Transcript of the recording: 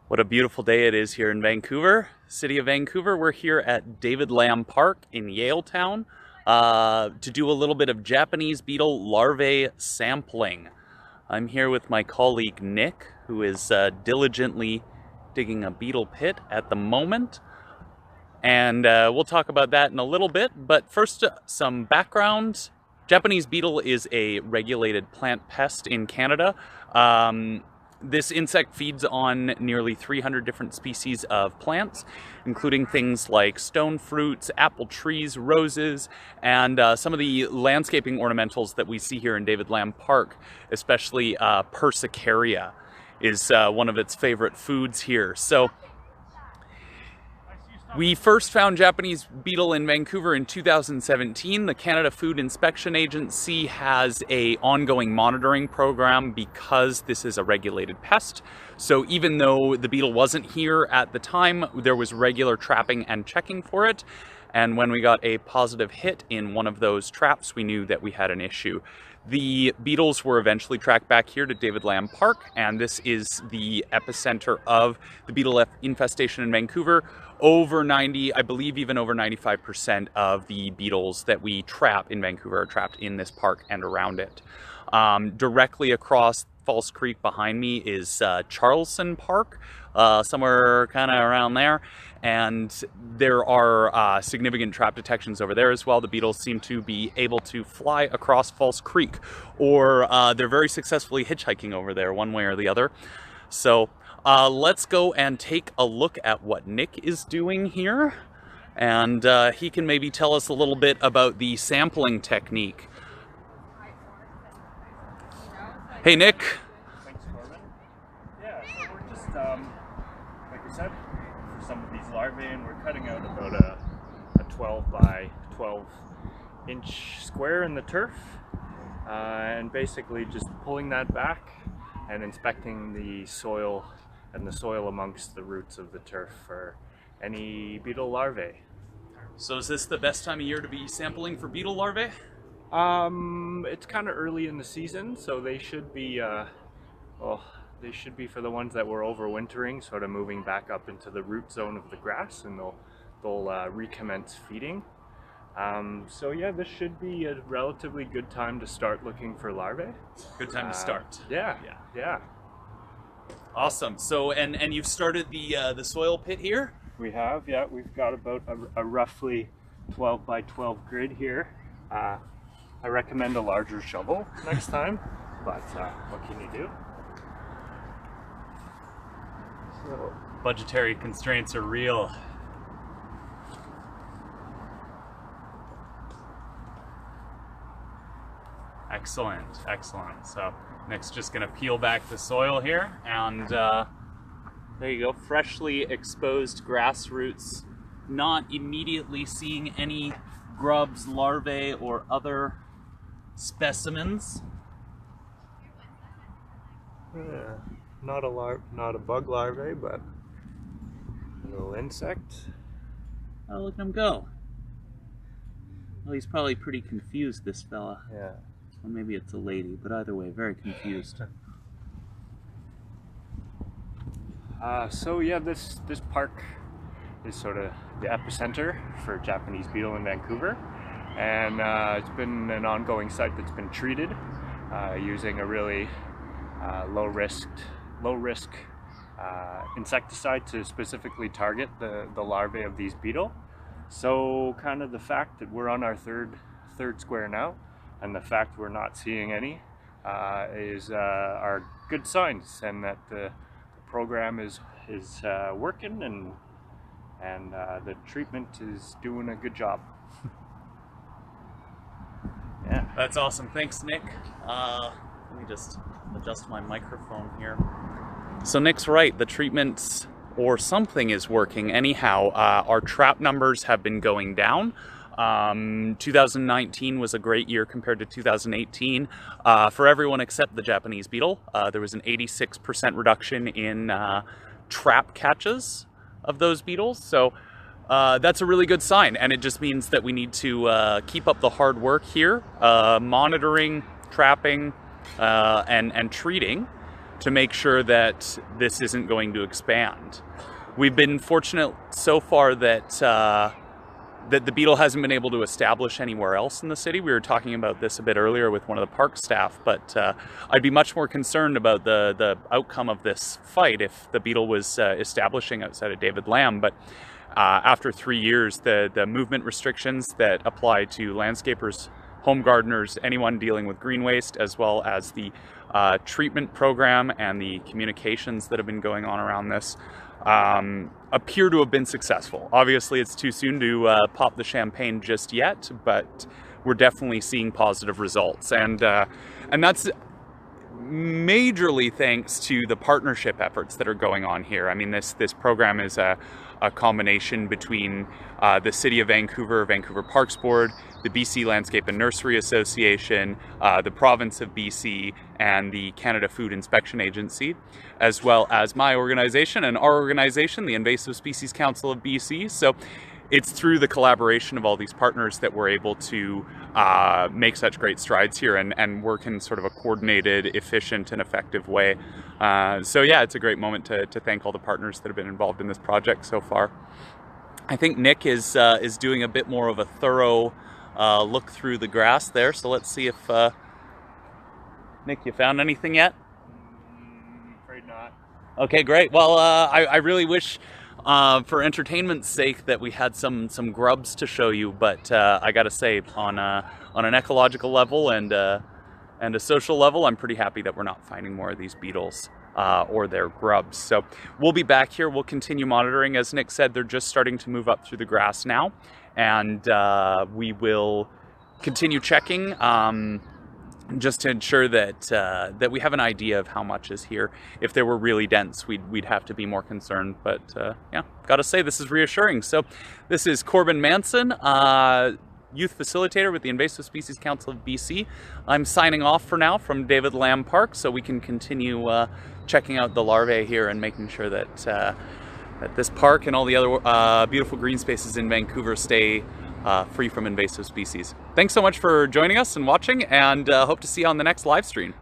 What a beautiful day it is here in Vancouver, city of Vancouver. We're here at David Lam Park in Yaletown to do a little bit of Japanese beetle larvae sampling. I'm here with my colleague Nick, who is diligently digging a beetle pit at the moment. And we'll talk about that in a little bit, but first some background. Japanese beetle is a regulated plant pest in Canada. This insect feeds on nearly 300 different species of plants, including things like stone fruits, apple trees, roses, and some of the landscaping ornamentals that we see here in David Lam Park, especially Persicaria is one of its favorite foods here. So we first found Japanese beetle in Vancouver in 2017. The Canada Food Inspection Agency has an ongoing monitoring program because this is a regulated pest. So even though the beetle wasn't here at the time, there was regular trapping and checking for it. And when we got a positive hit in one of those traps, we knew that we had an issue. The beetles were eventually tracked back here to David Lam Park, and this is the epicenter of the beetle infestation in Vancouver. Over 90, I believe even over 95% of the beetles that we trap in Vancouver are trapped in this park and around it. Directly across False Creek behind me is Charleston Park, somewhere kind of around there. And there are significant trap detections over there as well. The beetles seem to be able to fly across False Creek, or they're very successfully hitchhiking over there one way or the other. So let's go and take a look at what Nick is doing here. And he can maybe tell us a little bit about the sampling technique. Hey, Nick. Thanks, Corbin. Yeah, so we're just, like I said, for some of these larvae, and we're cutting out about a 12 by 12 inch square in the turf, and basically just pulling that back and inspecting the soil and the soil amongst the roots of the turf for any beetle larvae. So is this the best time of year to be sampling for beetle larvae? It's kind of early in the season, so they should be, they should be for the ones that were overwintering, sort of moving back up into the root zone of the grass, and they'll recommence feeding. So yeah, this should be a relatively good time to start looking for larvae. Good time to start. Yeah. Awesome. So and you've started the soil pit here? We have, yeah. We've got about a roughly 12 by 12 grid here. I recommend a larger shovel next time, but what can you do? So, Budgetary constraints are real. Excellent, excellent. So Nick's just gonna peel back the soil here, and there you go, freshly exposed grass roots, not immediately seeing any grubs, larvae, or other specimens. yeah, not a bug larvae, but a little insect. Oh, look at him go. Well, he's probably pretty confused, this fella. Yeah. Or maybe it's a lady, but either way, very confused. So yeah, this park is sort of the epicenter for Japanese beetle in Vancouver, and it's been an ongoing site that's been treated using a really low risk insecticide to specifically target the larvae of these beetle. So kind of the fact that we're on our third square now, and the fact we're not seeing any are good signs, and that the program is working, and the treatment is doing a good job. Yeah. That's awesome. Thanks, Nick. Let me just adjust my microphone here. So Nick's right. The treatments or something is working. Anyhow, our trap numbers have been going down. 2019 was a great year compared to 2018 for everyone except the Japanese beetle. There was an 86% reduction in trap catches of those beetles. So that's a really good sign, and it just means that we need to keep up the hard work here, monitoring, trapping, and treating to make sure that this isn't going to expand. We've been fortunate so far that that the beetle hasn't been able to establish anywhere else in the city. We were talking about this a bit earlier with one of the park staff, but I'd be much more concerned about the outcome of this fight if the beetle was establishing outside of David Lam. But after 3 years, the movement restrictions that apply to landscapers, home gardeners, anyone dealing with green waste, as well as the treatment program and the communications that have been going on around this, appear to have been successful. Obviously, it's too soon to pop the champagne just yet, but we're definitely seeing positive results, and that's majorly thanks to the partnership efforts that are going on here. I mean, this program is a combination between the City of Vancouver, Vancouver Parks Board, the BC Landscape and Nursery Association, the Province of BC, and the Canada Food Inspection Agency, as well as my organization and our organization, the Invasive Species Council of BC. So it's through the collaboration of all these partners that we're able to make such great strides here and work in sort of a coordinated, efficient, and effective way. So yeah, it's a great moment to thank all the partners that have been involved in this project so far. I think Nick is doing a bit more of a thorough look through the grass there. So let's see if Nick, you found anything yet? Afraid not. Okay, great. Well, I really wish, for entertainment's sake, that we had some grubs to show you, but I gotta say, on an ecological level and a social level, I'm pretty happy that we're not finding more of these beetles or their grubs. So we'll be back here. We'll continue monitoring. As Nick said, they're just starting to move up through the grass now, and we will continue checking just to ensure that that we have an idea of how much is here. If they were really dense, we'd have to be more concerned. But yeah, gotta say, this is reassuring. So this is Corbin Manson, youth facilitator with the Invasive Species Council of BC. I'm signing off for now from David Lam Park, so we can continue checking out the larvae here and making sure that that this park and all the other beautiful green spaces in Vancouver stay free from invasive species. Thanks so much for joining us and watching, and hope to see you on the next live stream.